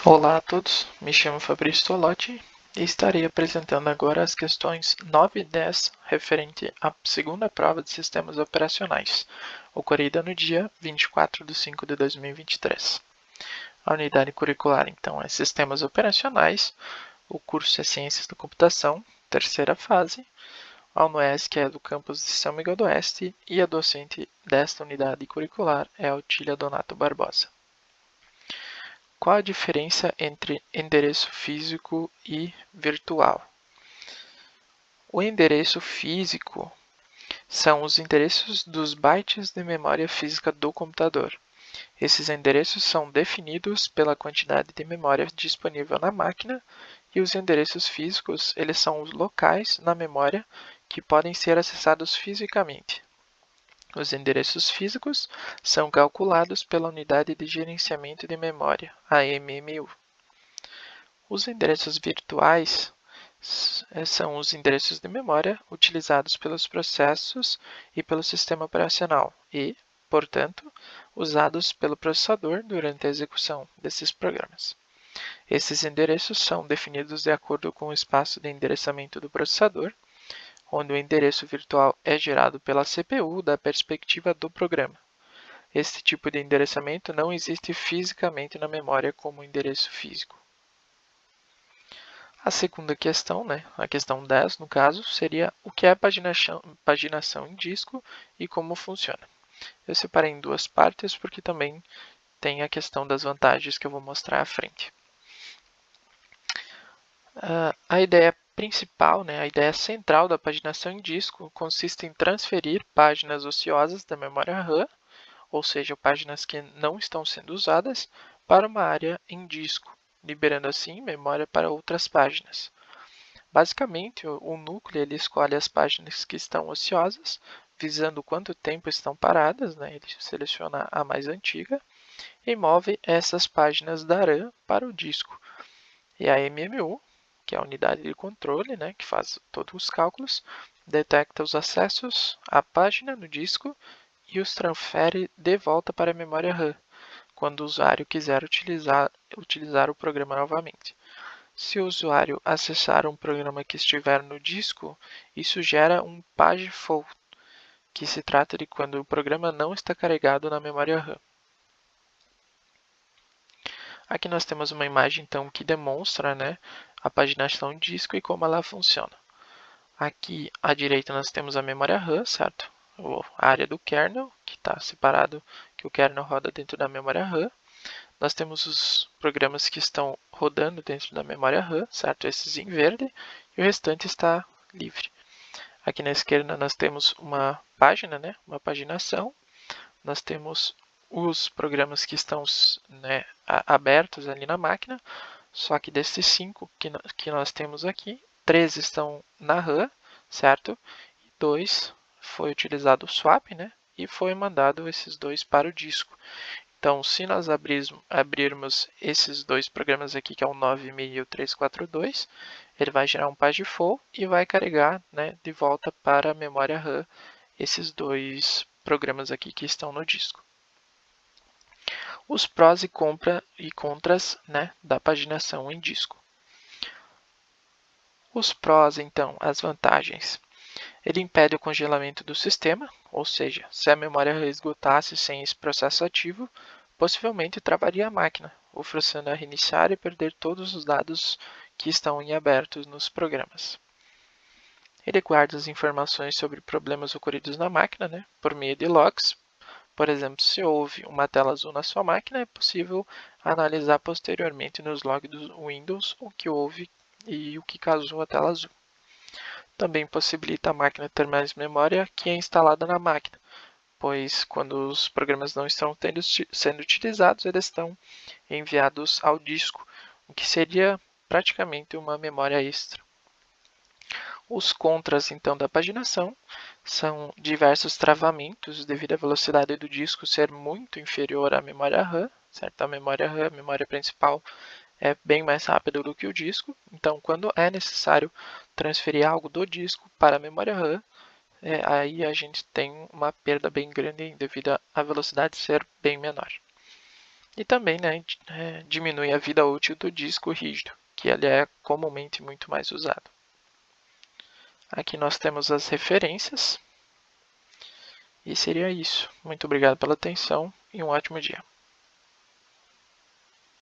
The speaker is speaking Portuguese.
Olá a todos, me chamo Fabrício Tolotti e estarei apresentando agora as questões 9 e 10 referente à segunda prova de sistemas operacionais, ocorrida no dia 24 de 5 de 2023. A unidade curricular, então, é Sistemas Operacionais, o curso é Ciências da Computação, terceira fase, a UNOESC é do campus de São Miguel do Oeste e a docente desta unidade curricular é a Otília Donato Barbosa. Qual a diferença entre endereço físico e virtual? O endereço físico são os endereços dos bytes de memória física do computador. Esses endereços são definidos pela quantidade de memória disponível na máquina e os endereços físicos, eles são os locais na memória que podem ser acessados fisicamente. Os endereços físicos são calculados pela Unidade de Gerenciamento de Memória, a MMU. Os endereços virtuais são os endereços de memória utilizados pelos processos e pelo sistema operacional e, portanto, usados pelo processador durante a execução desses programas. Esses endereços são definidos de acordo com o espaço de endereçamento do processador, onde o endereço virtual é gerado pela CPU da perspectiva do programa. Este tipo de endereçamento não existe fisicamente na memória como endereço físico. A segunda questão, a questão 10 no caso, seria o que é paginação em disco e como funciona. Eu separei em duas partes porque também tem a questão das vantagens que eu vou mostrar à frente. A ideia principal, a ideia central da paginação em disco consiste em transferir páginas ociosas da memória RAM, ou seja, páginas que não estão sendo usadas, para uma área em disco, liberando assim memória para outras páginas. Basicamente, o núcleo ele escolhe as páginas que estão ociosas, visando quanto tempo estão paradas, ele seleciona a mais antiga e move essas páginas da RAM para o disco. E a MMU, que é a unidade de controle, que faz todos os cálculos, detecta os acessos à página no disco e os transfere de volta para a memória RAM, quando o usuário quiser utilizar o programa novamente. Se o usuário acessar um programa que estiver no disco, isso gera um page fault, que se trata de quando o programa não está carregado na memória RAM. Aqui nós temos uma imagem então que demonstra a paginação de disco e como ela funciona. Aqui à direita nós temos a memória RAM, certo? A área do kernel, que está separado, que o kernel roda dentro da memória RAM. Nós temos os programas que estão rodando dentro da memória RAM, certo? Esses em verde, e o restante está livre. Aqui na esquerda nós temos uma página, uma paginação. Nós temos os programas que estão abertos ali na máquina, só que desses 5 que nós temos aqui, 3 estão na RAM, certo? E 2 foi utilizado o swap, e foi mandado esses 2 para o disco. Então, se nós abrirmos esses dois programas aqui, que é o 96 e o 342, ele vai gerar um pageful e vai carregar de volta para a memória RAM esses dois programas aqui que estão no disco. Os prós e contras da paginação em disco. Os prós, então, as vantagens. Ele impede o congelamento do sistema, ou seja, se a memória RAM esgotasse sem esse processo ativo, possivelmente travaria a máquina, o forçando a reiniciar e perder todos os dados que estão em abertos nos programas. Ele guarda as informações sobre problemas ocorridos na máquina por meio de logs. Por exemplo, se houve uma tela azul na sua máquina, é possível analisar posteriormente nos logs do Windows o que houve e o que causou a tela azul. Também possibilita a máquina ter mais memória que é instalada na máquina, pois quando os programas não estão sendo utilizados, eles estão enviados ao disco, o que seria praticamente uma memória extra. Os contras, então, da paginação são diversos travamentos devido à velocidade do disco ser muito inferior à memória RAM, certo? A memória RAM, a memória principal, é bem mais rápida do que o disco, então quando é necessário transferir algo do disco para a memória RAM, aí a gente tem uma perda bem grande devido à velocidade ser bem menor. E também, né, diminui a vida útil do disco rígido, que ele é comumente muito mais usado. Aqui nós temos as referências. E seria isso. Muito obrigado pela atenção e um ótimo dia.